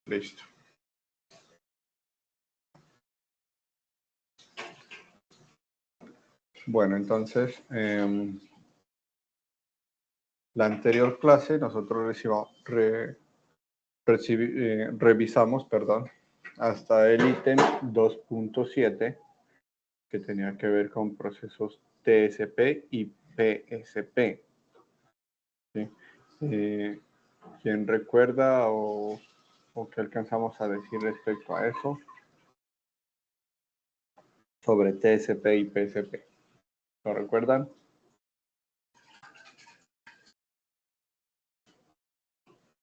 Listo. Bueno, entonces, la anterior clase nosotros revisamos, hasta el ítem 2.7, que tenía que ver con procesos TSP y PSP. ¿Sí? ¿Quién recuerda o qué alcanzamos a decir respecto a eso? Sobre TSP y PSP. ¿Lo recuerdan?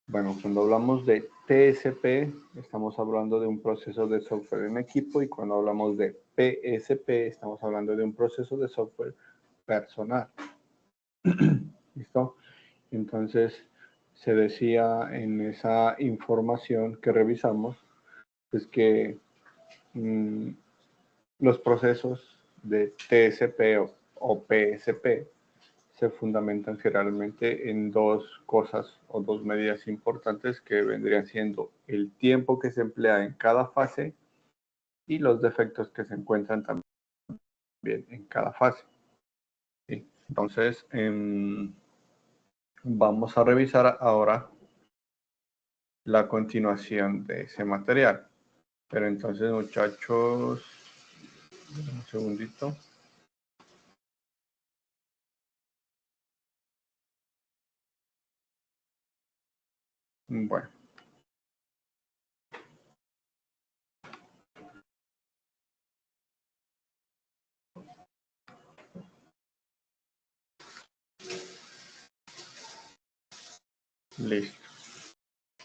Bueno, cuando hablamos de TSP, estamos hablando de un proceso de software en equipo, y cuando hablamos de PSP, estamos hablando de un proceso de software personal. ¿Listo? Entonces, se decía en esa información que revisamos, pues que los procesos de TSP o PSP se fundamentan generalmente en dos cosas o dos medidas importantes, que vendrían siendo el tiempo que se emplea en cada fase y los defectos que se encuentran también en cada fase. ¿Sí? Entonces, vamos a revisar ahora la continuación de ese material. Pero entonces, muchachos, un segundito. Bueno. Listo.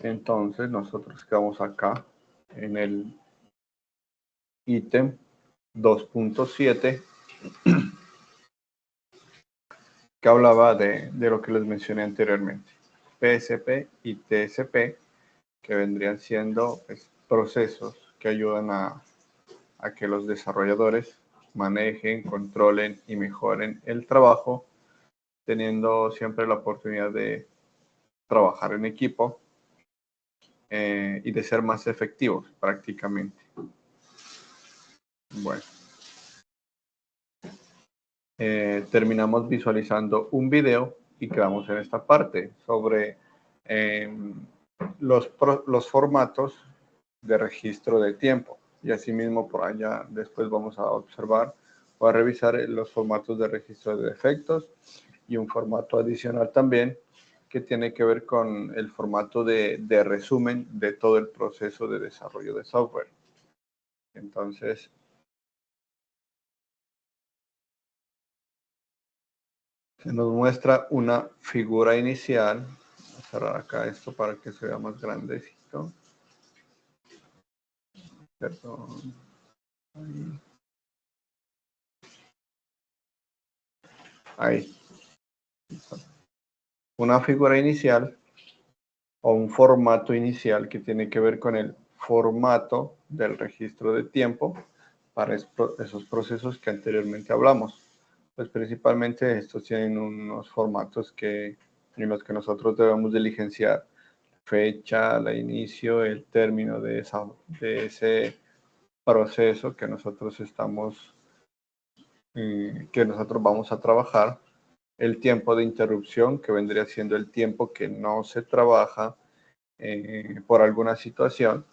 Entonces, nosotros quedamos acá en el ítem 2.7, que hablaba de lo que les mencioné anteriormente. PSP y TSP, que vendrían siendo pues, procesos que ayudan a que los desarrolladores manejen, controlen y mejoren el trabajo, teniendo siempre la oportunidad de trabajar en equipo y de ser más efectivos prácticamente. Bueno. Terminamos visualizando un video y quedamos en esta parte sobre los formatos de registro de tiempo. Y asimismo por allá después vamos a observar o a revisar los formatos de registro de defectos y un formato adicional también que tiene que ver con el formato de resumen de todo el proceso de desarrollo de software. Entonces, se nos muestra una figura inicial. Voy a cerrar acá esto para que se vea más grandecito. Perdón. Ahí. Una figura inicial o un formato inicial que tiene que ver con el formato del registro de tiempo para esos procesos que anteriormente hablamos. Pues principalmente estos tienen unos formatos en los que nosotros debemos diligenciar fecha, el inicio, el término de ese proceso que nosotros vamos a trabajar, el tiempo de interrupción, que vendría siendo el tiempo que no se trabaja por alguna situación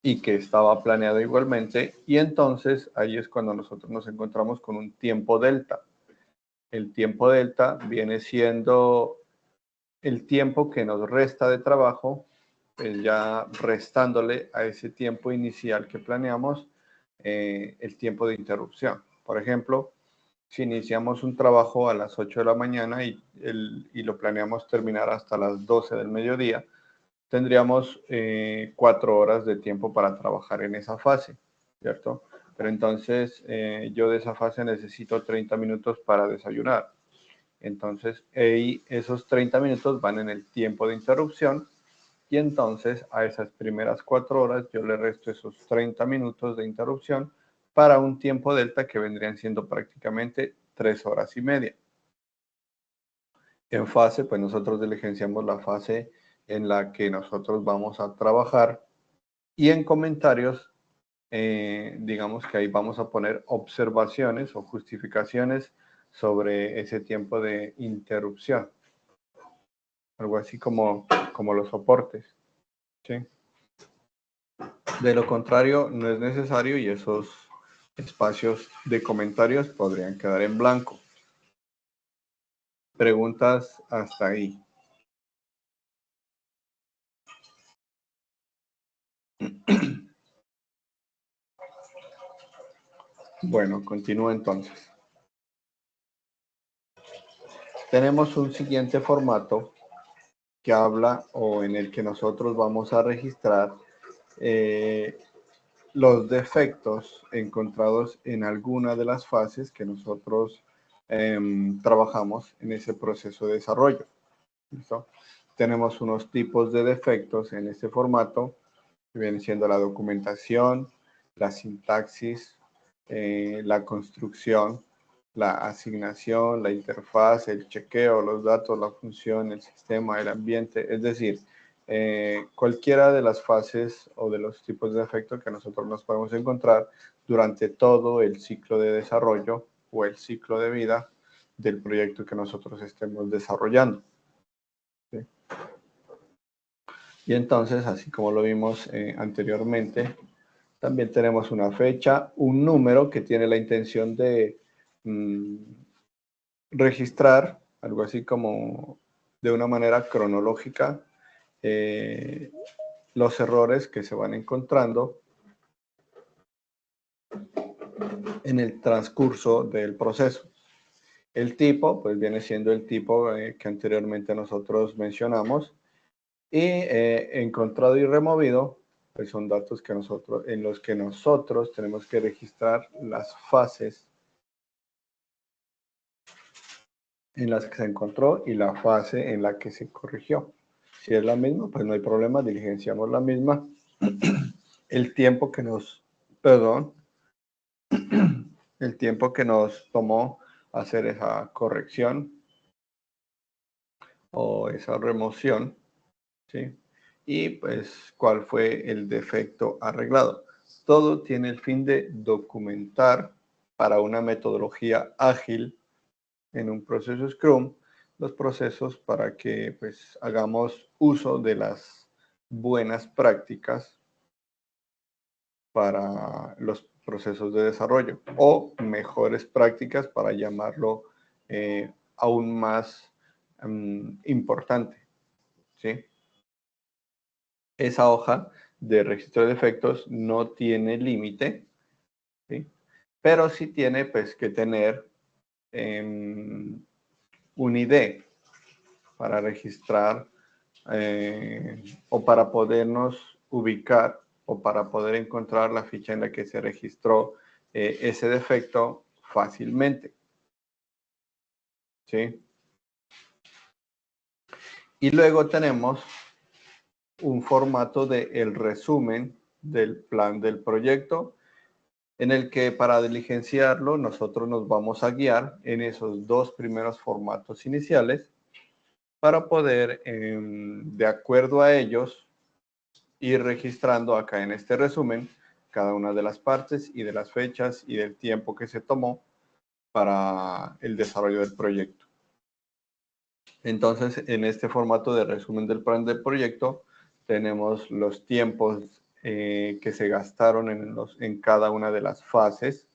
y que estaba planeado igualmente, y entonces ahí es cuando nosotros nos encontramos con un tiempo delta. El tiempo delta viene siendo el tiempo que nos resta de trabajo, pues ya restándole a ese tiempo inicial que planeamos el tiempo de interrupción. Por ejemplo, si iniciamos un trabajo a las 8 de la mañana y lo planeamos terminar hasta las 12 del mediodía, tendríamos 4 horas de tiempo para trabajar en esa fase, ¿cierto? Pero entonces yo de esa fase necesito 30 minutos para desayunar. Entonces, esos 30 minutos van en el tiempo de interrupción, y entonces a esas primeras 4 horas yo le resto esos 30 minutos de interrupción para un tiempo delta que vendrían siendo prácticamente 3 horas y media. En fase, pues nosotros diligenciamos la fase en la que nosotros vamos a trabajar, y en comentarios, digamos que ahí vamos a poner observaciones o justificaciones sobre ese tiempo de interrupción. Algo así como los soportes, ¿sí? De lo contrario, no es necesario y esos espacios de comentarios podrían quedar en blanco. Preguntas hasta ahí. Bueno, continúo entonces. Tenemos un siguiente formato que habla o en el que nosotros vamos a registrar los defectos encontrados en alguna de las fases que nosotros trabajamos en ese proceso de desarrollo. ¿Listo? Tenemos unos tipos de defectos en este formato, que vienen siendo la documentación, la sintaxis, la construcción, la asignación, la interfaz, el chequeo, los datos, la función, el sistema, el ambiente, es decir, cualquiera de las fases o de los tipos de defecto que nosotros nos podemos encontrar durante todo el ciclo de desarrollo o el ciclo de vida del proyecto que nosotros estemos desarrollando. ¿Sí? Y entonces, así como lo vimos anteriormente, también tenemos una fecha, un número que tiene la intención de registrar, algo así como de una manera cronológica, los errores que se van encontrando en el transcurso del proceso. El tipo, pues viene siendo el tipo que anteriormente nosotros mencionamos, y encontrado y removido, pues son datos que en los que nosotros tenemos que registrar las fases en las que se encontró y la fase en la que se corrigió. Si es la misma, pues no hay problema, diligenciamos la misma. El tiempo que nos, perdón, el tiempo que nos tomó hacer esa corrección o esa remoción, ¿sí? Y pues cuál fue el defecto arreglado. Todo tiene el fin de documentar para una metodología ágil en un proceso Scrum los procesos para que pues hagamos uso de las buenas prácticas para los procesos de desarrollo o mejores prácticas para llamarlo aún más importante, ¿sí? Esa hoja de registro de defectos no tiene límite, ¿sí? Pero sí tiene pues que tener un ID para registrar o para podernos ubicar o para poder encontrar la ficha en la que se registró ese defecto fácilmente. ¿Sí? Y luego tenemos un formato de el resumen del plan del proyecto, en el que para diligenciarlo nosotros nos vamos a guiar en esos dos primeros formatos iniciales para poder, de acuerdo a ellos, ir registrando acá en este resumen cada una de las partes y de las fechas y del tiempo que se tomó para el desarrollo del proyecto. Entonces, en este formato de resumen del plan del proyecto, tenemos los tiempos que se gastaron en cada una de las fases.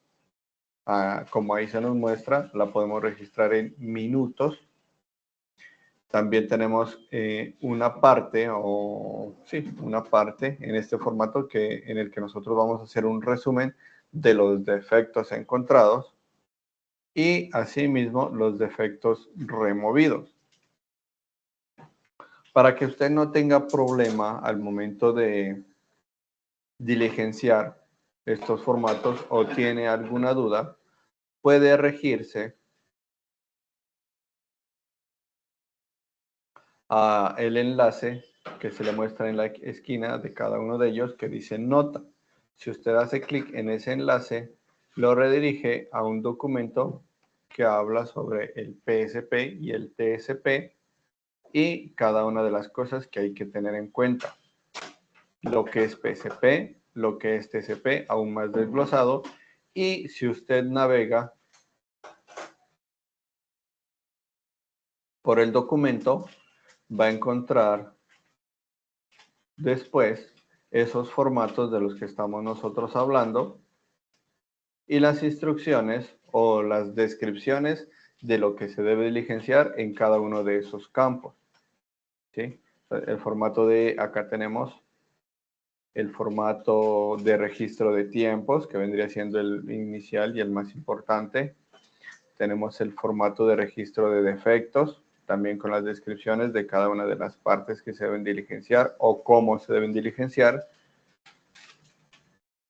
Como ahí se nos muestra, la podemos registrar en minutos. También tenemos una parte en este formato en el que nosotros vamos a hacer un resumen de los defectos encontrados y asimismo los defectos removidos. Para que usted no tenga problema al momento de diligenciar estos formatos o tiene alguna duda, puede regirse a el enlace que se le muestra en la esquina de cada uno de ellos que dice nota. Si usted hace clic en ese enlace, lo redirige a un documento que habla sobre el PSP y el TSP y cada una de las cosas que hay que tener en cuenta. Lo que es PSP, lo que es TCP, aún más desglosado. Y si usted navega por el documento, va a encontrar después esos formatos de los que estamos nosotros hablando y las instrucciones o las descripciones de lo que se debe diligenciar en cada uno de esos campos. ¿Sí? El formato de, acá tenemos el formato de registro de tiempos, que vendría siendo el inicial y el más importante. Tenemos el formato de registro de defectos, también con las descripciones de cada una de las partes que se deben diligenciar o cómo se deben diligenciar.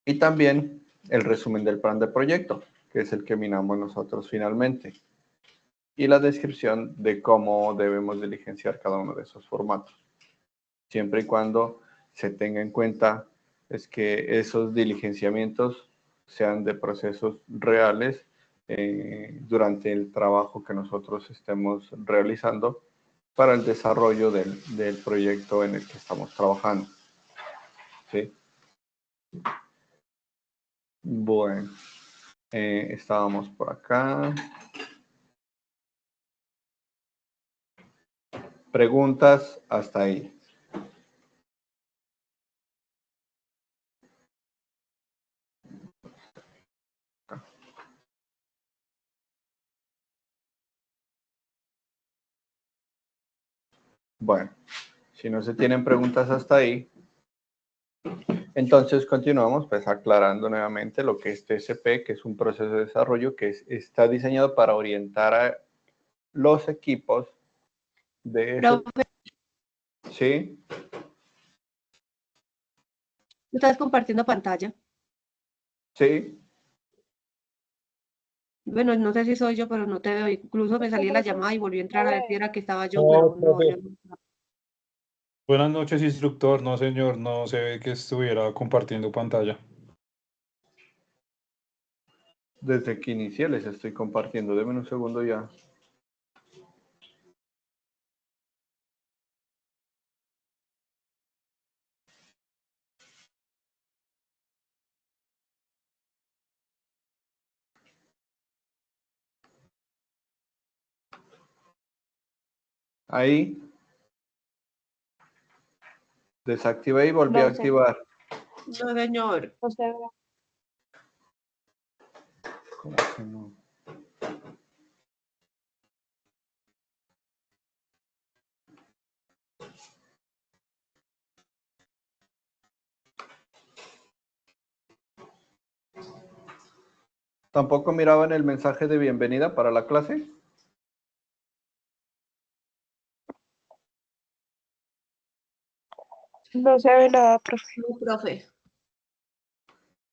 Y también el resumen del plan de proyecto, que es el que minamos nosotros finalmente. Y la descripción de cómo debemos diligenciar cada uno de esos formatos. Siempre y cuando se tenga en cuenta es que esos diligenciamientos sean de procesos reales durante el trabajo que nosotros estemos realizando para el desarrollo del proyecto en el que estamos trabajando. ¿Sí? Bueno, estábamos por acá. Preguntas hasta ahí. Bueno, si no se tienen preguntas hasta ahí, entonces continuamos pues aclarando nuevamente lo que es TCP, que es un proceso de desarrollo que está diseñado para orientar a los equipos de ese... Profe, ¿Sí? ¿estás compartiendo pantalla? Sí. Bueno, no sé si soy yo, pero no te veo. Incluso me salí de la llamada y volví a entrar a ver si era que estaba yo, No, pero no, profe. ya no. Buenas noches, instructor. No, señor, no se ve que estuviera compartiendo pantalla. Desde que inicié les estoy compartiendo. Denme un segundo ya. Ahí. Desactivé y volví a No sé. activar. No, señor. No se ve. ¿Cómo que no? ¿Tampoco miraban el mensaje de bienvenida para la clase? No se ve nada, profe. No, profe.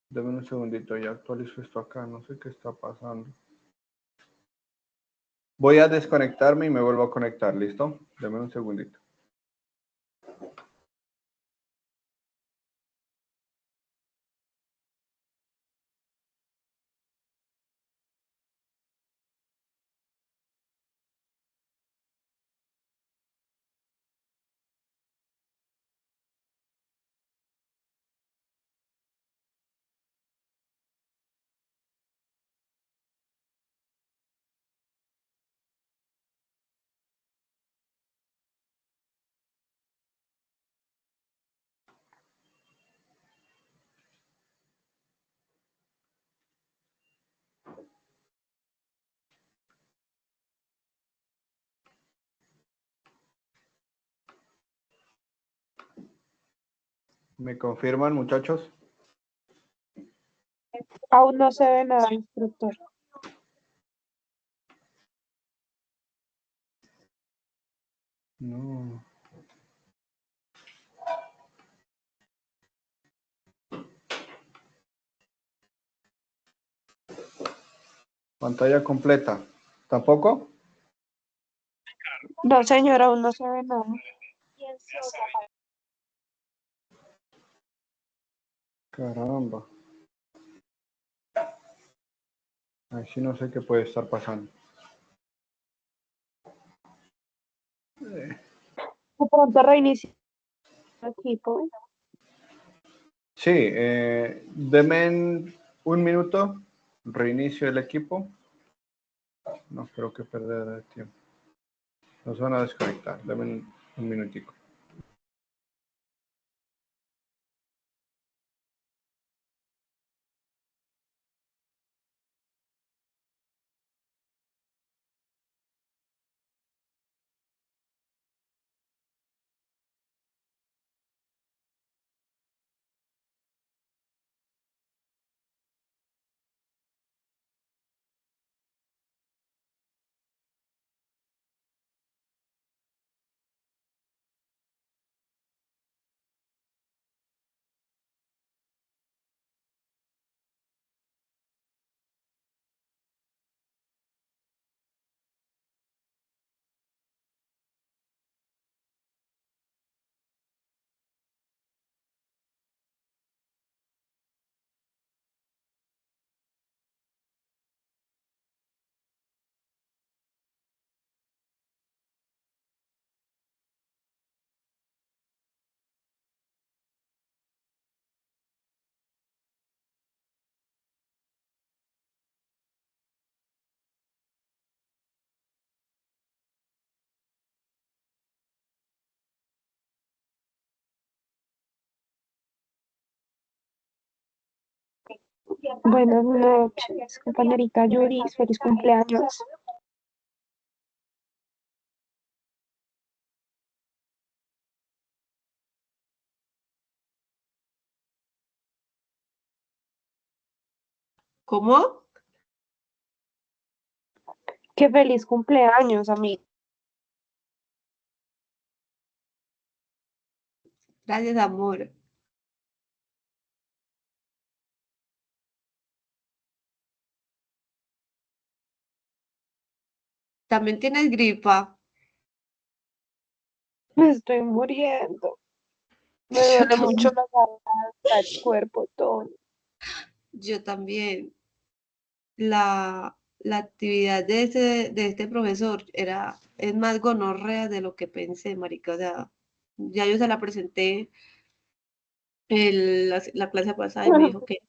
Denme un segundito, ya actualizo esto acá, no sé qué está pasando. Voy a desconectarme y me vuelvo a conectar, ¿listo? Denme un segundito. ¿Me confirman, muchachos? Aún no se ve nada, instructor. No. Pantalla completa. ¿Tampoco? No, señor, aún no se ve nada. Caramba. Así no sé qué puede estar pasando. De pronto reinicia el equipo. Sí, un minuto, reinicio el equipo. No creo que perder el tiempo. Nos van a desconectar, denme un minutico. Buenas noches, compañerita Yuri, feliz cumpleaños. ¿Cómo? Qué feliz cumpleaños, amigo. Gracias, amor. ¿También tienes gripa? Me estoy muriendo. Me Yo duele mucho también. la garganta, el cuerpo, todo. Yo también. La actividad de este profesor es más gonorrea de lo que pensé, marica. O sea, ya yo se la presenté la clase pasada y me dijo que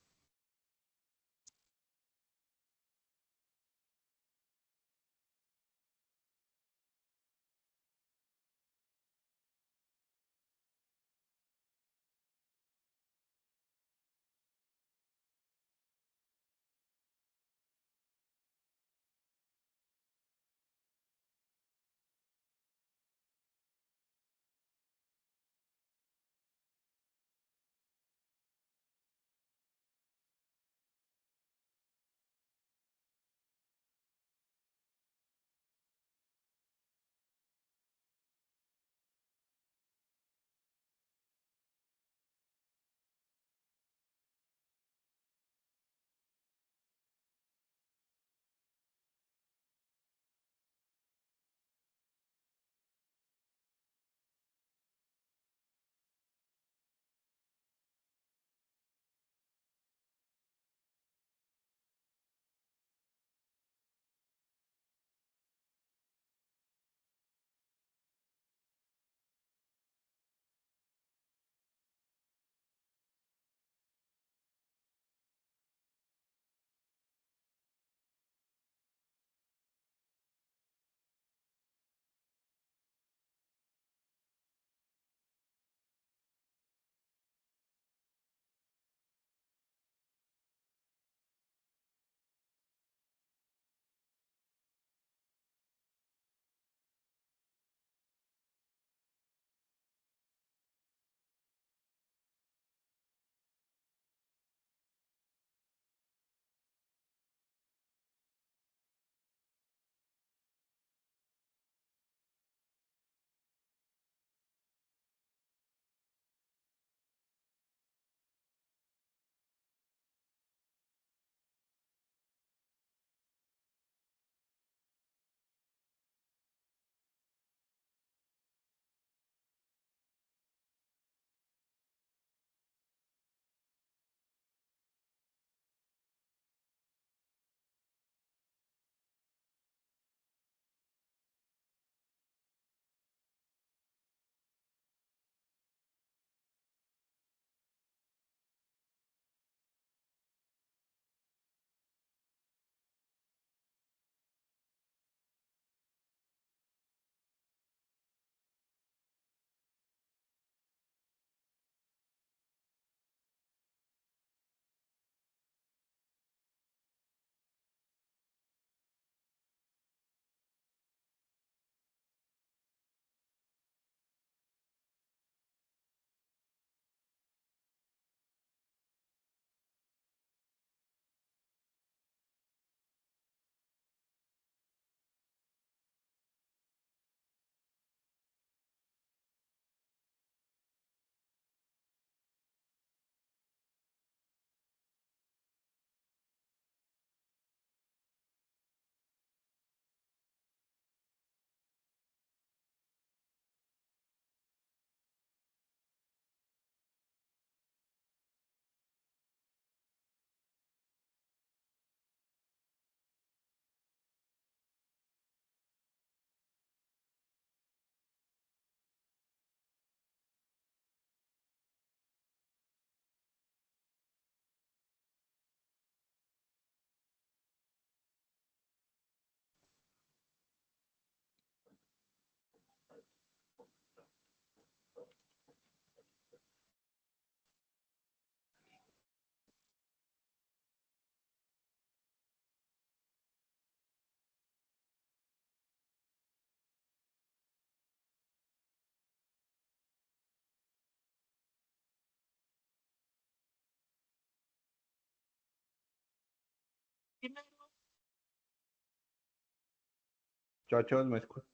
Muchachos, ¿me escuchan?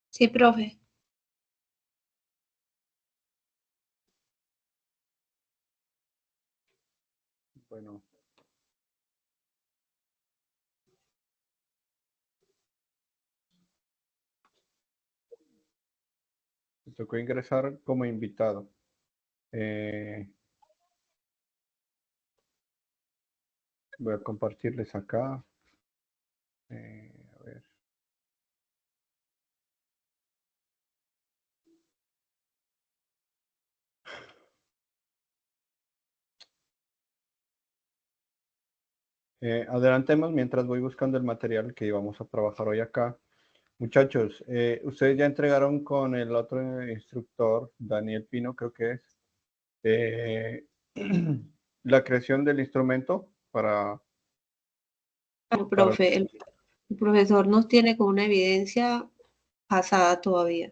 Sí, profe. Bueno. Me tocó ingresar como invitado. Voy a compartirles acá. A ver. Adelantemos mientras voy buscando el material que íbamos a trabajar hoy acá. Muchachos, ustedes ya entregaron con el otro instructor, Daniel Pino, creo que es, eh, la creación del instrumento para... No, profe, el profesor nos tiene con una evidencia pasada todavía.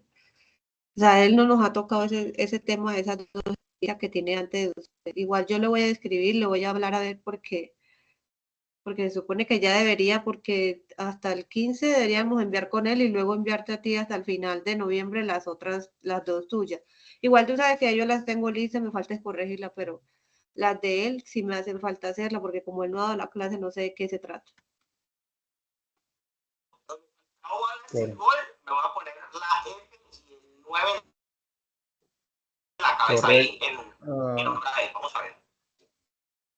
O sea, él no nos ha tocado ese tema de esas dos días que tiene antes de usted. Igual yo le voy a escribir, le voy a hablar a ver porque se supone que ya debería, porque hasta el 15 deberíamos enviar con él y luego enviarte a ti hasta el final de noviembre las otras, las dos tuyas. Igual tú sabes que yo las tengo listas, me falta es corregirlas, pero las de él sí me hacen falta hacerlas, porque como él no ha dado la clase, no sé de qué se trata. Claro. Me voy a poner la F y el 9 en la cabeza ahí en honor a él. Vamos a ver.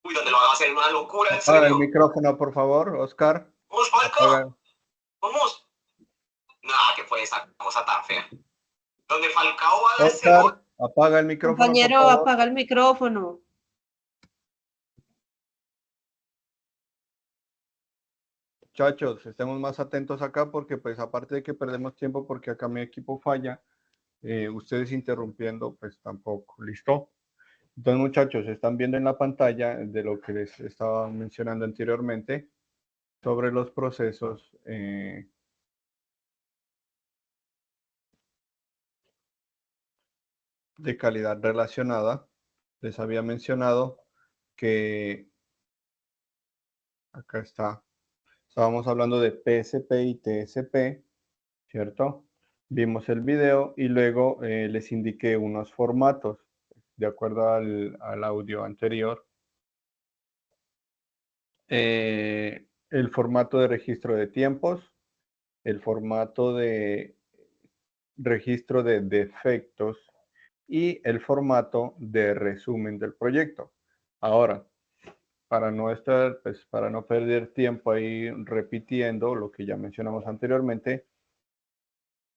Uy, donde lo van a hacer una locura, en Apaga el serio. micrófono, por favor, Oscar. Vamos, Falco. Apaga. Vamos. Nada, que fue esa cosa tan fea. Donde Falcao va a ese Oscar, gol. apaga el micrófono, por Compañero, favor. apaga el micrófono. Muchachos, estemos más atentos acá porque pues aparte de que perdemos tiempo porque acá mi equipo falla, ustedes interrumpiendo pues tampoco, ¿listo? Entonces muchachos, están viendo en la pantalla de lo que les estaba mencionando anteriormente sobre los procesos de calidad relacionada. Les había mencionado que acá está. Estábamos hablando de PSP y TSP, ¿cierto? Vimos el video y luego les indiqué unos formatos de acuerdo al audio anterior. El formato de registro de tiempos, el formato de registro de defectos y el formato de resumen del proyecto. Ahora, para no estar, pues, para no perder tiempo ahí repitiendo lo que ya mencionamos anteriormente,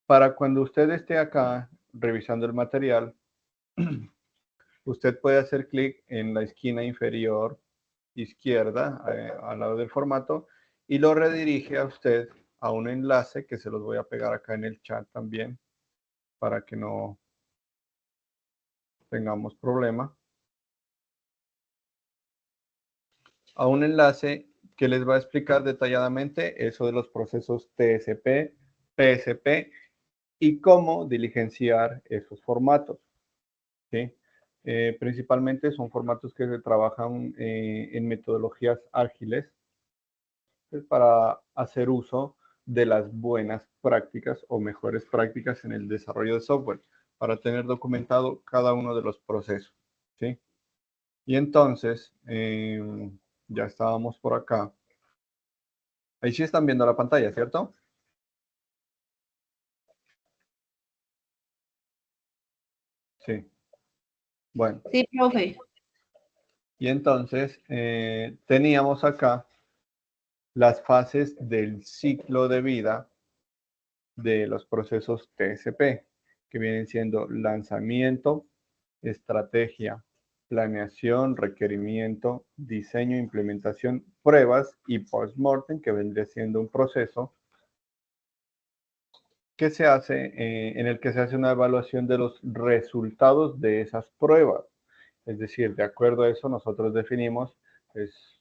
para cuando usted esté acá revisando el material, usted puede hacer clic en la esquina inferior izquierda, al lado del formato, y lo redirige a usted a un enlace que se los voy a pegar acá en el chat también, para que no tengamos problema. A un enlace que les va a explicar detalladamente eso de los procesos TSP, PSP y cómo diligenciar esos formatos, ¿sí? Principalmente son formatos que se trabajan en metodologías ágiles, pues, para hacer uso de las buenas prácticas o mejores prácticas en el desarrollo de software, para tener documentado cada uno de los procesos, ¿sí? Y entonces, ya estábamos por acá. Ahí sí están viendo la pantalla, ¿cierto? Sí. Bueno. Sí, profe. Y entonces teníamos acá las fases del ciclo de vida de los procesos TSP, que vienen siendo lanzamiento, estrategia, planeación, requerimiento, diseño, implementación, pruebas y post-mortem, que vendría siendo un proceso que se hace, en el que se hace una evaluación de los resultados de esas pruebas. Es decir, de acuerdo a eso, nosotros definimos pues,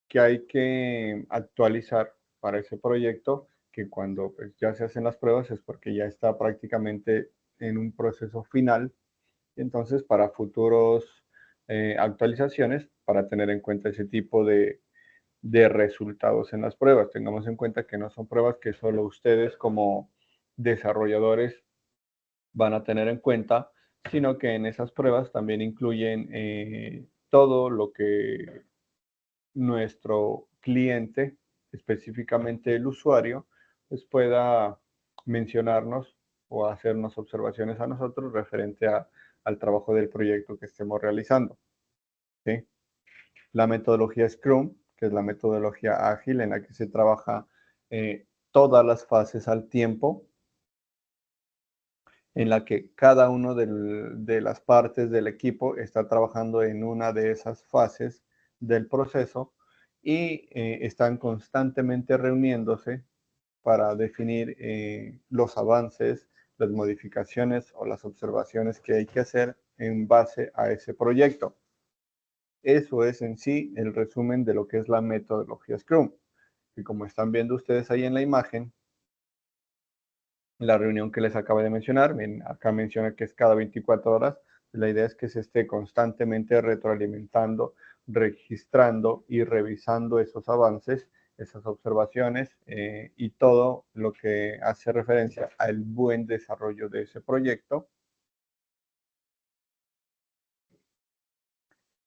que hay que actualizar para ese proyecto, que cuando pues, ya se hacen las pruebas es porque ya está prácticamente en un proceso final. Entonces, para futuros actualizaciones para tener en cuenta ese tipo de resultados en las pruebas. Tengamos en cuenta que no son pruebas que solo ustedes como desarrolladores van a tener en cuenta, sino que en esas pruebas también incluyen todo lo que nuestro cliente, específicamente el usuario, pues pueda mencionarnos o hacernos observaciones a nosotros referente al trabajo del proyecto que estemos realizando. ¿Sí? La metodología Scrum, que es la metodología ágil en la que se trabaja todas las fases al tiempo, en la que cada uno de las partes del equipo está trabajando en una de esas fases del proceso y están constantemente reuniéndose para definir los avances, las modificaciones o las observaciones que hay que hacer en base a ese proyecto. Eso es en sí el resumen de lo que es la metodología Scrum. Y como están viendo ustedes ahí en la imagen, la reunión que les acabo de mencionar, acá menciona que es cada 24 horas. La idea es que se esté constantemente retroalimentando, registrando y revisando esos avances, esas observaciones y todo lo que hace referencia al buen desarrollo de ese proyecto.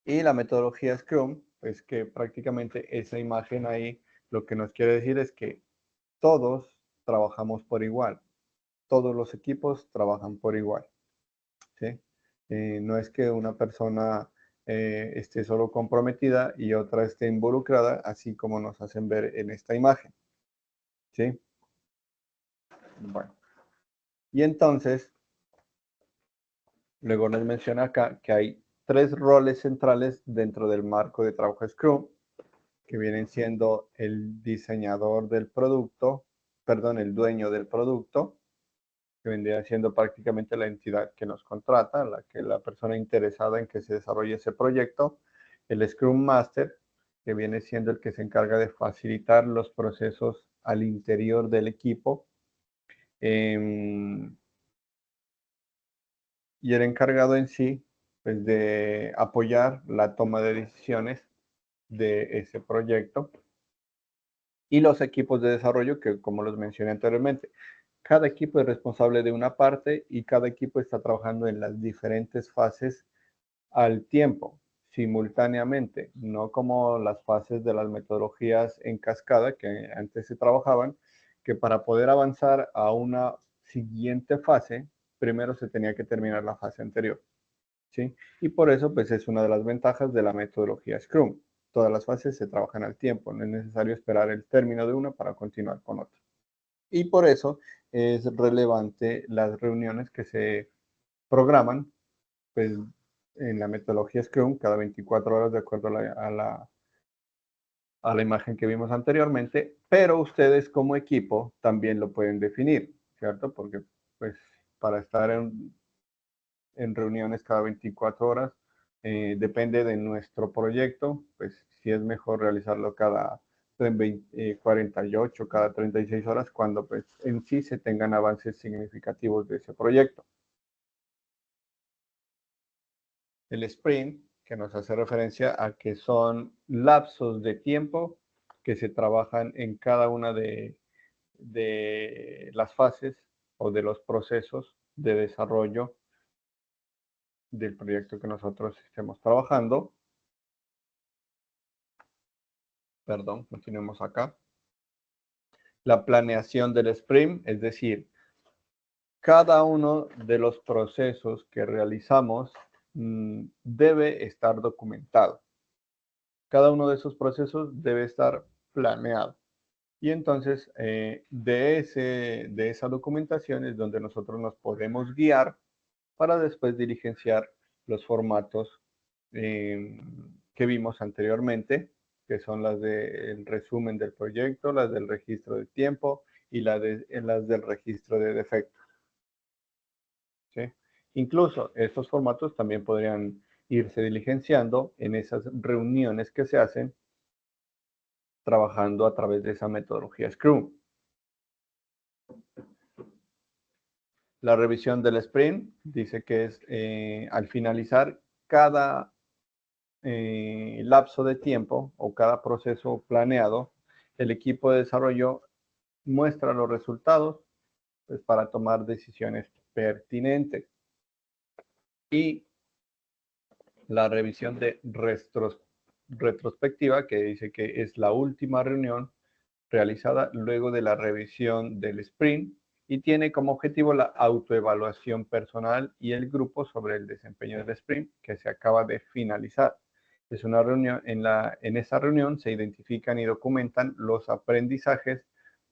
Y la metodología Scrum, pues que prácticamente esa imagen ahí lo que nos quiere decir es que todos trabajamos por igual. Todos los equipos trabajan por igual. ¿Sí? No es que una persona esté solo comprometida y otra esté involucrada, así como nos hacen ver en esta imagen. ¿Sí? Bueno. Y entonces, luego nos menciona acá que hay 3 roles centrales dentro del marco de trabajo Scrum, que vienen siendo el diseñador del producto, perdón, el dueño del producto, que vendría siendo prácticamente la entidad que nos contrata, la persona interesada en que se desarrolle ese proyecto, el Scrum Master, que viene siendo el que se encarga de facilitar los procesos al interior del equipo, y el encargado en sí, pues, de apoyar la toma de decisiones de ese proyecto, y los equipos de desarrollo que, como los mencioné anteriormente, cada equipo es responsable de una parte y cada equipo está trabajando en las diferentes fases al tiempo, simultáneamente, no como las fases de las metodologías en cascada que antes se trabajaban, que para poder avanzar a una siguiente fase, primero se tenía que terminar la fase anterior. ¿Sí? Y por eso, pues es una de las ventajas de la metodología Scrum. Todas las fases se trabajan al tiempo, no es necesario esperar el término de una para continuar con otra. Y por eso es relevante las reuniones que se programan, pues, en la metodología Scrum cada 24 horas de acuerdo a la imagen que vimos anteriormente, pero ustedes como equipo también lo pueden definir, ¿cierto? Porque pues para estar en reuniones cada 24 horas, depende de nuestro proyecto, pues si es mejor realizarlo cada 48, cada 36 horas, cuando pues en sí se tengan avances significativos de ese proyecto. El sprint, que nos hace referencia a que son lapsos de tiempo que se trabajan en cada una de las fases o de los procesos de desarrollo del proyecto que nosotros estemos trabajando. Perdón, continuemos acá. La planeación del sprint, es decir, cada uno de los procesos que realizamos debe estar documentado. Cada uno de esos procesos debe estar planeado. Y entonces, de esa documentación es donde nosotros nos podemos guiar para después diligenciar los formatos que vimos anteriormente, que son las del resumen del proyecto, las del registro de tiempo y las del registro de defectos. ¿Sí? Incluso estos formatos también podrían irse diligenciando en esas reuniones que se hacen trabajando a través de esa metodología Scrum. La revisión del sprint dice que es al finalizar cada lapso de tiempo o cada proceso planeado, el equipo de desarrollo muestra los resultados pues, para tomar decisiones pertinentes. Y la revisión de retrospectiva, que dice que es la última reunión realizada luego de la revisión del sprint y tiene como objetivo la autoevaluación personal y el grupo sobre el desempeño del sprint que se acaba de finalizar. Es una reunión, en esa reunión se identifican y documentan los aprendizajes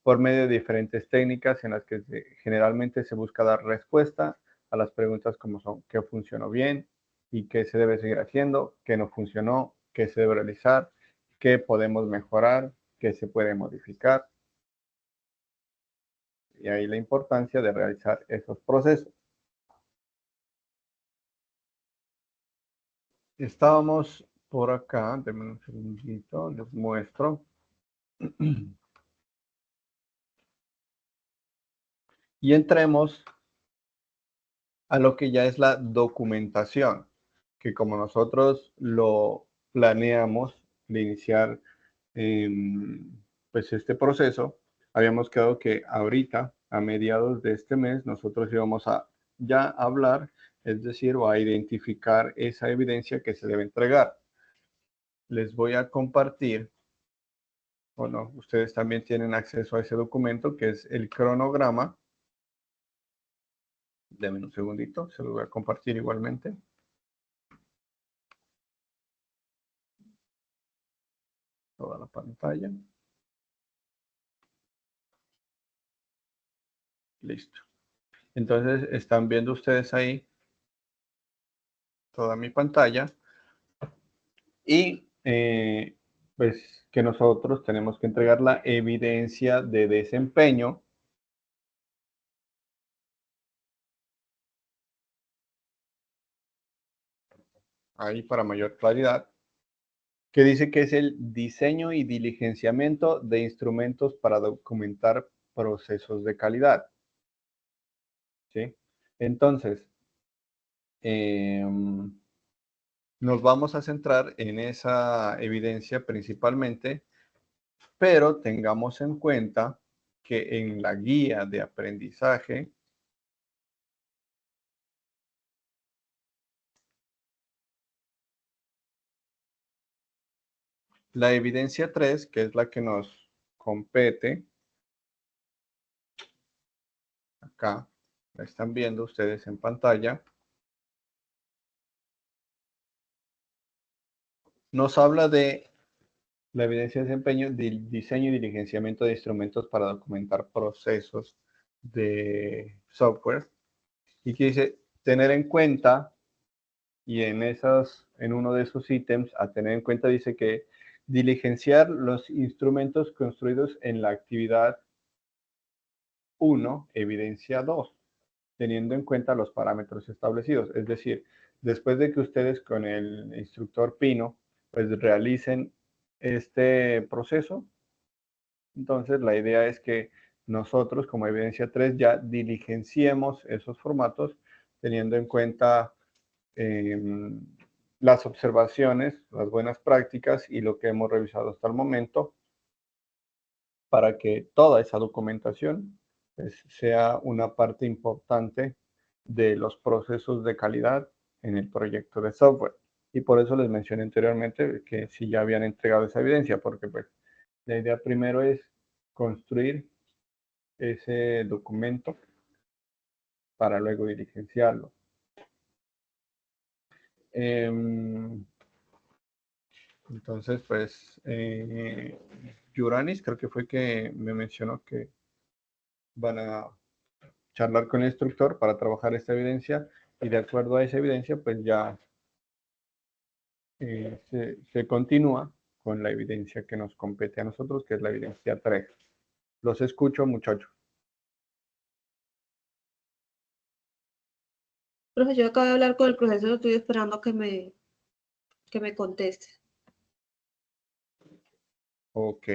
por medio de diferentes técnicas en las que generalmente se busca dar respuesta a las preguntas como son qué funcionó bien y qué se debe seguir haciendo, qué no funcionó, qué se debe realizar, qué podemos mejorar, qué se puede modificar. Y ahí la importancia de realizar esos procesos. Estábamos por acá, denme un segundito, les muestro. Y entremos a lo que ya es la documentación, que como nosotros lo planeamos de iniciar pues este proceso, habíamos quedado que ahorita, a mediados de este mes, nosotros íbamos a ya hablar, es decir, o a identificar esa evidencia que se debe entregar. Les voy a compartir, bueno, ustedes también tienen acceso a ese documento que es el cronograma. Denme un segundito, se lo voy a compartir igualmente. Toda la pantalla. Listo. Entonces, están viendo ustedes ahí toda mi pantalla. Y pues que nosotros tenemos que entregar la evidencia de desempeño ahí para mayor claridad, que dice que es el diseño y diligenciamiento de instrumentos para documentar procesos de calidad. ¿Sí? Entonces, nos vamos a centrar en esa evidencia principalmente, pero tengamos en cuenta que en la guía de aprendizaje la evidencia 3, que es la que nos compete, acá, la están viendo ustedes en pantalla, nos habla de la evidencia de desempeño, del diseño y diligenciamiento de instrumentos para documentar procesos de software, y que dice tener en cuenta, y en uno de esos ítems a tener en cuenta dice que diligenciar los instrumentos construidos en la actividad 1, evidencia 2, teniendo en cuenta los parámetros establecidos. Es decir, después de que ustedes con el instructor Pino pues realicen este proceso, entonces la idea es que nosotros como evidencia 3 ya diligenciemos esos formatos teniendo en cuenta las observaciones, las buenas prácticas y lo que hemos revisado hasta el momento para que toda esa documentación pues, sea una parte importante de los procesos de calidad en el proyecto de software. Y por eso les mencioné anteriormente que si ya habían entregado esa evidencia, porque pues la idea primero es construir ese documento para luego diligenciarlo. Entonces, pues, Yuranis creo que fue que me mencionó que van a charlar con el instructor para trabajar esta evidencia y de acuerdo a esa evidencia, pues ya se continúa con la evidencia que nos compete a nosotros, que es la evidencia 3. Los escucho, muchachos. Profe, yo acabo de hablar con el profesor, estoy esperando que me conteste. Ok.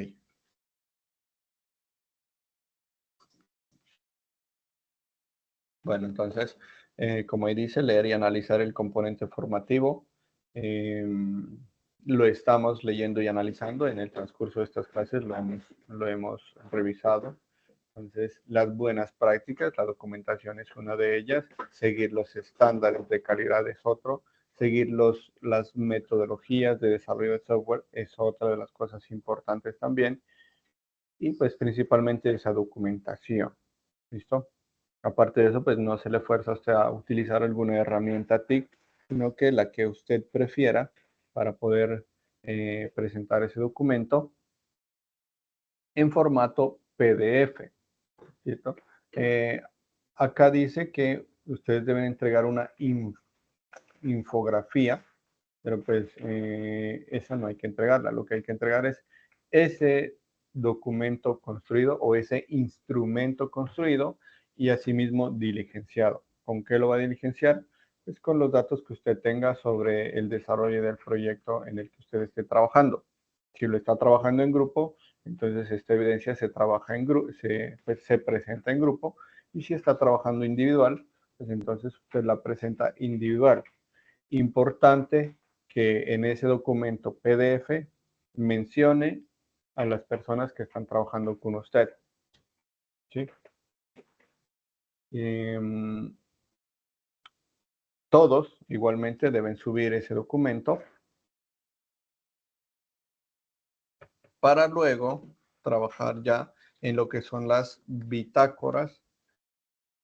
Bueno, entonces, como ahí dice, leer y analizar el componente formativo Lo estamos leyendo y analizando. En el transcurso de estas clases lo hemos revisado. Entonces, las buenas prácticas, la documentación es una de ellas, seguir los estándares de calidad es otro, seguir las metodologías de desarrollo de software es otra de las cosas importantes también, y pues principalmente esa documentación. ¿Listo? Aparte de eso, pues no se le fuerza a usted a utilizar alguna herramienta TIC, sino que la que usted prefiera para poder presentar ese documento en formato PDF. ¿Cierto? Acá dice que ustedes deben entregar una infografía, pero pues esa no hay que entregarla. Lo que hay que entregar es ese documento construido o ese instrumento construido y asimismo diligenciado. ¿Con qué lo va a diligenciar? Pues con los datos que usted tenga sobre el desarrollo del proyecto en el que usted esté trabajando. Si lo está trabajando en grupo, entonces esta evidencia se trabaja en grupo, se presenta en grupo, y si está trabajando individual, pues entonces usted la presenta individual. Importante que en ese documento PDF mencione a las personas que están trabajando con usted. ¿Sí? Todos igualmente deben subir ese documento para luego trabajar ya en lo que son las bitácoras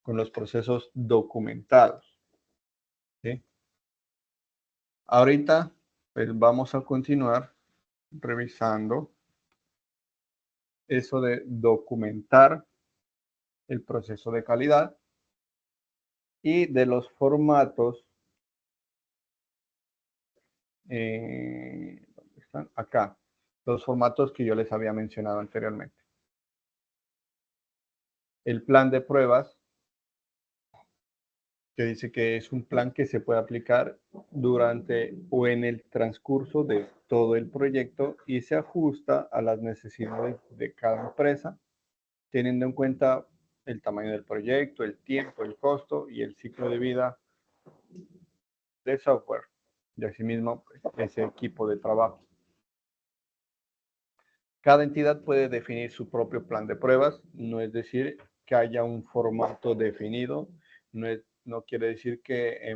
con los procesos documentados. ¿Sí? Ahorita pues vamos a continuar revisando eso de documentar el proceso de calidad y de los formatos. ¿Dónde están? Acá, los formatos que yo les había mencionado anteriormente. El plan de pruebas, que dice que es un plan que se puede aplicar durante o en el transcurso de todo el proyecto y se ajusta a las necesidades de cada empresa, teniendo en cuenta el tamaño del proyecto, el tiempo, el costo y el ciclo de vida de software y asimismo pues, ese equipo de trabajo. Cada entidad puede definir su propio plan de pruebas, no es decir que haya un formato definido, no quiere decir que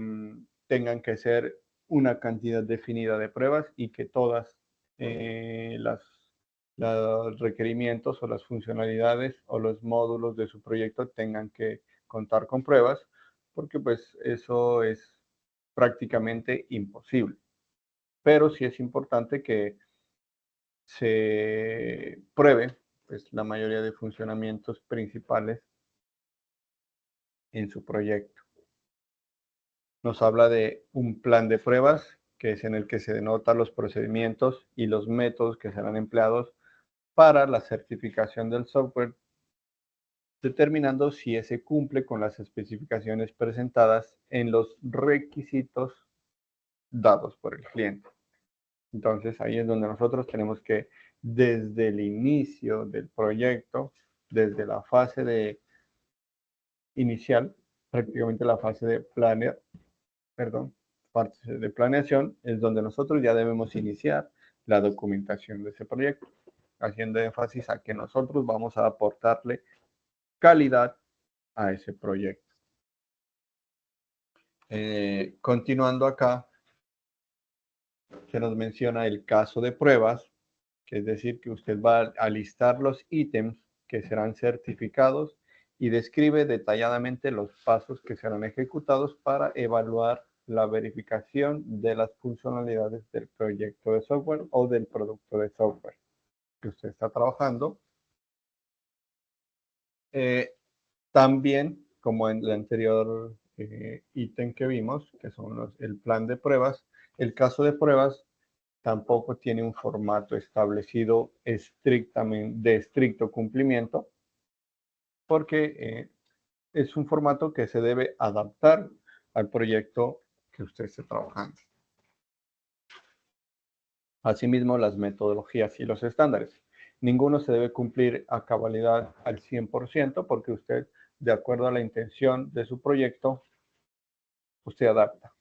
tengan que ser una cantidad definida de pruebas y que todas los requerimientos o las funcionalidades o los módulos de su proyecto tengan que contar con pruebas, porque pues eso es prácticamente imposible. Pero sí es importante que se pruebe pues, la mayoría de funcionamientos principales en su proyecto. Nos habla de un plan de pruebas, que es en el que se denotan los procedimientos y los métodos que serán empleados para la certificación del software, determinando si ese cumple con las especificaciones presentadas en los requisitos dados por el cliente. Entonces ahí es donde nosotros tenemos que, desde el inicio del proyecto, desde la fase inicial, prácticamente la fase de planeación, es donde nosotros ya debemos iniciar la documentación de ese proyecto, haciendo énfasis a que nosotros vamos a aportarle calidad a ese proyecto. Continuando acá, se nos menciona el caso de pruebas, que es decir, que usted va a listar los ítems que serán certificados y describe detalladamente los pasos que serán ejecutados para evaluar la verificación de las funcionalidades del proyecto de software o del producto de software que usted está trabajando. También, como en el anterior ítem que vimos, que son el plan de pruebas, el caso de pruebas tampoco tiene un formato establecido estrictamente de estricto cumplimiento, porque es un formato que se debe adaptar al proyecto que usted esté trabajando. Asimismo, las metodologías y los estándares. Ninguno se debe cumplir a cabalidad al 100%, porque usted, de acuerdo a la intención de su proyecto, usted adapta.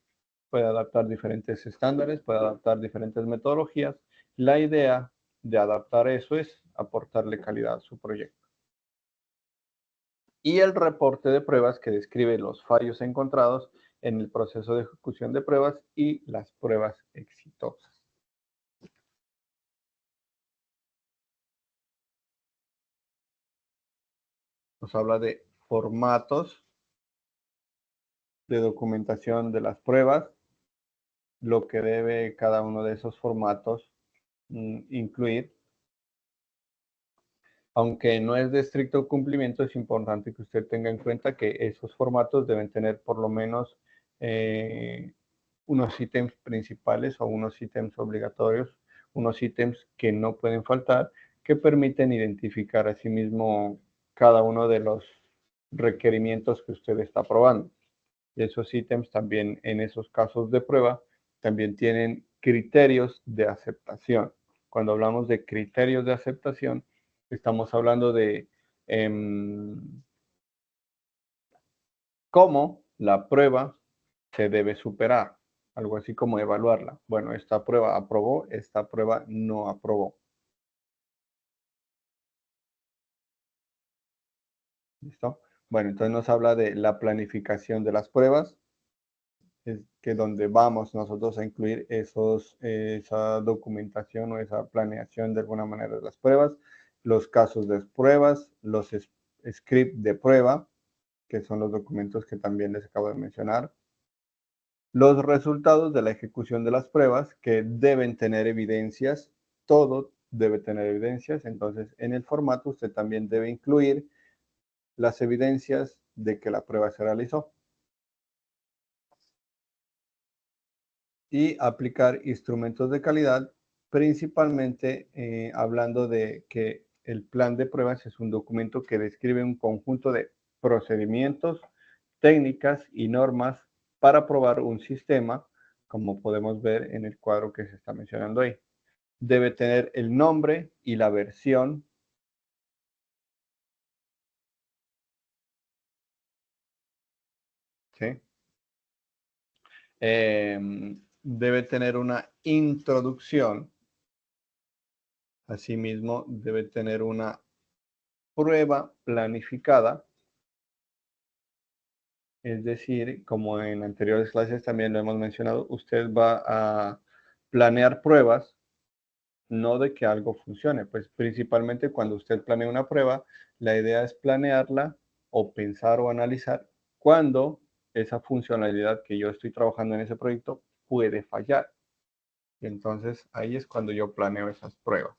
puede adaptar diferentes estándares, puede adaptar diferentes metodologías. La idea de adaptar eso es aportarle calidad a su proyecto. Y el reporte de pruebas que describe los fallos encontrados en el proceso de ejecución de pruebas y las pruebas exitosas. Nos habla de formatos de documentación de las pruebas, lo que debe cada uno de esos formatos incluir. Aunque no es de estricto cumplimiento, es importante que usted tenga en cuenta que esos formatos deben tener por lo menos unos ítems principales o unos ítems obligatorios, unos ítems que no pueden faltar, que permiten identificar a sí mismo cada uno de los requerimientos que usted está probando. Y esos ítems también, en esos casos de prueba, también tienen criterios de aceptación. Cuando hablamos de criterios de aceptación, estamos hablando de cómo la prueba se debe superar, algo así como evaluarla. Bueno, esta prueba aprobó, esta prueba no aprobó. ¿Listo? Bueno, entonces nos habla de la planificación de las pruebas, es que donde vamos nosotros a incluir esa documentación o esa planeación de alguna manera de las pruebas, los casos de pruebas, los scripts de prueba, que son los documentos que también les acabo de mencionar, los resultados de la ejecución de las pruebas, que deben tener evidencias, todo debe tener evidencias, entonces en el formato usted también debe incluir las evidencias de que la prueba se realizó. Y aplicar instrumentos de calidad, principalmente hablando de que el plan de pruebas es un documento que describe un conjunto de procedimientos, técnicas y normas para probar un sistema, como podemos ver en el cuadro que se está mencionando ahí. Debe tener el nombre y la versión. ¿Sí? Debe tener una introducción. Asimismo, debe tener una prueba planificada. Es decir, como en anteriores clases también lo hemos mencionado, usted va a planear pruebas, no de que algo funcione. Pues principalmente cuando usted planea una prueba, la idea es planearla o pensar o analizar cuándo esa funcionalidad que yo estoy trabajando en ese proyecto puede fallar. Y entonces ahí es cuando yo planeo esas pruebas.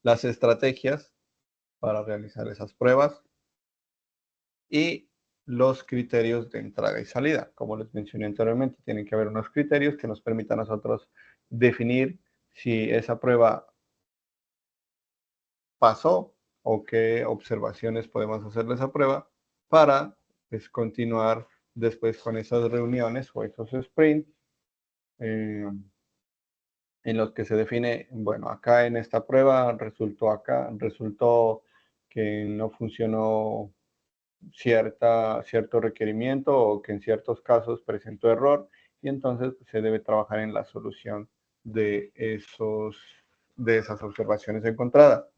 Las estrategias para realizar esas pruebas y los criterios de entrada y salida. Como les mencioné anteriormente, tienen que haber unos criterios que nos permitan a nosotros definir si esa prueba pasó o qué observaciones podemos hacer de esa prueba para pues, continuar después con esas reuniones o esos sprints en los que se define, bueno, acá en esta prueba resultó que no funcionó cierto requerimiento o que en ciertos casos presentó error y entonces se debe trabajar en la solución de esas observaciones encontradas.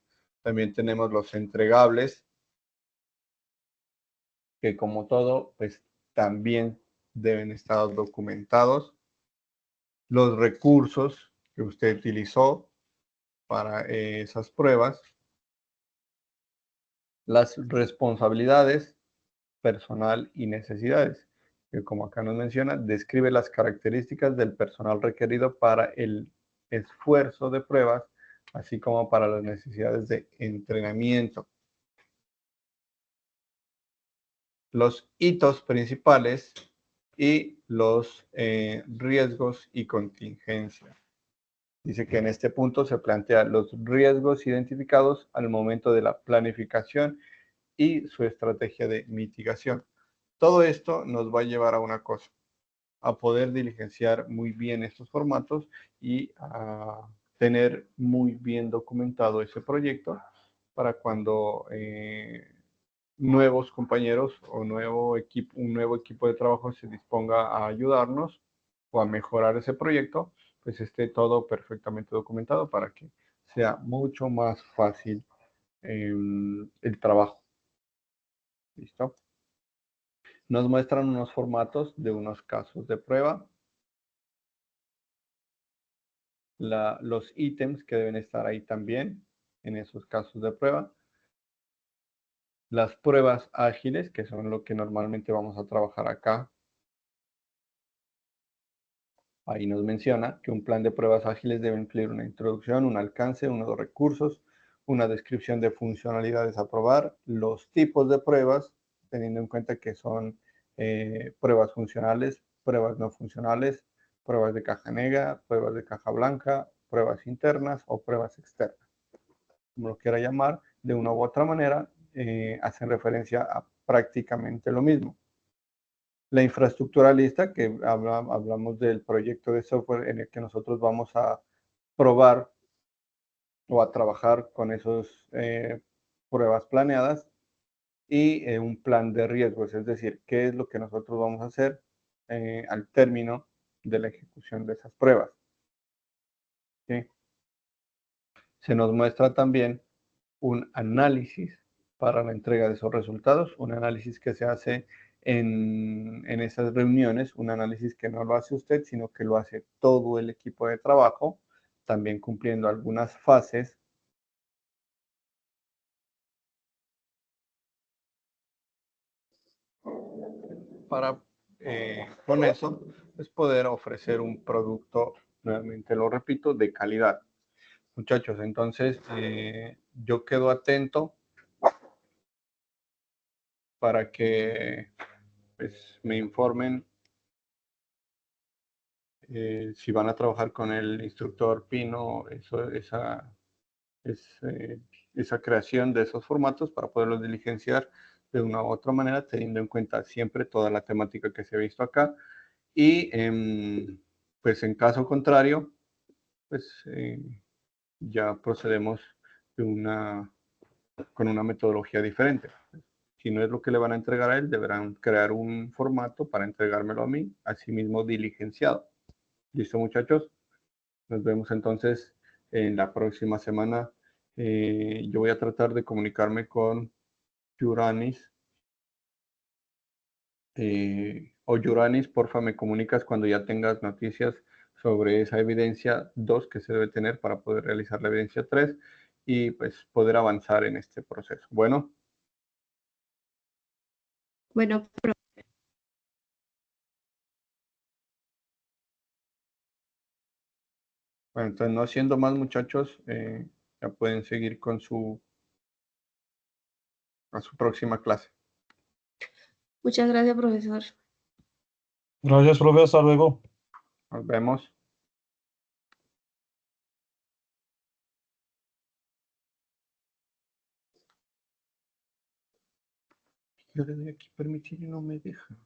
También tenemos los entregables, que como todo, pues también deben estar documentados. Los recursos que usted utilizó para esas pruebas. Las responsabilidades, personal y necesidades, que como acá nos menciona, describe las características del personal requerido para el esfuerzo de pruebas, así como para las necesidades de entrenamiento. Los hitos principales y los riesgos y contingencias. Dice que en este punto se plantean los riesgos identificados al momento de la planificación y su estrategia de mitigación. Todo esto nos va a llevar a una cosa, a poder diligenciar muy bien estos formatos y a tener muy bien documentado ese proyecto para cuando nuevos compañeros o un nuevo equipo de trabajo se disponga a ayudarnos o a mejorar ese proyecto, pues esté todo perfectamente documentado para que sea mucho más fácil el trabajo. ¿Listo? Nos muestran unos formatos de unos casos de prueba. Los ítems que deben estar ahí también en esos casos de prueba. Las pruebas ágiles, que son lo que normalmente vamos a trabajar acá. Ahí nos menciona que un plan de pruebas ágiles debe incluir una introducción, un alcance, unos recursos, una descripción de funcionalidades a probar, los tipos de pruebas, teniendo en cuenta que son pruebas funcionales, pruebas no funcionales, pruebas de caja negra, pruebas de caja blanca, pruebas internas o pruebas externas. Como lo quiera llamar, de una u otra manera, hacen referencia a prácticamente lo mismo. La infraestructura lista, que hablamos del proyecto de software en el que nosotros vamos a probar o a trabajar con esas pruebas planeadas, y un plan de riesgos, es decir, qué es lo que nosotros vamos a hacer al término de la ejecución de esas pruebas. ¿Sí? Se nos muestra también un análisis para la entrega de esos resultados, un análisis que se hace en esas reuniones, un análisis que no lo hace usted, sino que lo hace todo el equipo de trabajo, también cumpliendo algunas fases para con eso pues poder ofrecer un producto, nuevamente lo repito, de calidad. Muchachos, entonces yo quedo atento para que pues, me informen si van a trabajar con el instructor Pino, esa creación de esos formatos para poderlos diligenciar de una u otra manera, teniendo en cuenta siempre toda la temática que se ha visto acá. Y pues en caso contrario, pues ya procedemos con una metodología diferente. Si no es lo que le van a entregar a él, deberán crear un formato para entregármelo a mí, asimismo diligenciado. ¿Listo, muchachos? Nos vemos entonces en la próxima semana. Yo voy a tratar de comunicarme con Yuranis. O Yuranis, porfa, me comunicas cuando ya tengas noticias sobre esa evidencia 2 que se debe tener para poder realizar la evidencia 3 y pues poder avanzar en este proceso. Bueno. Bueno, Bueno, entonces no siendo más, muchachos, ya pueden seguir con a su próxima clase. muchas gracias, profesor. Gracias, profe, hasta luego. Nos vemos. Yo le doy aquí permitir y no me deja.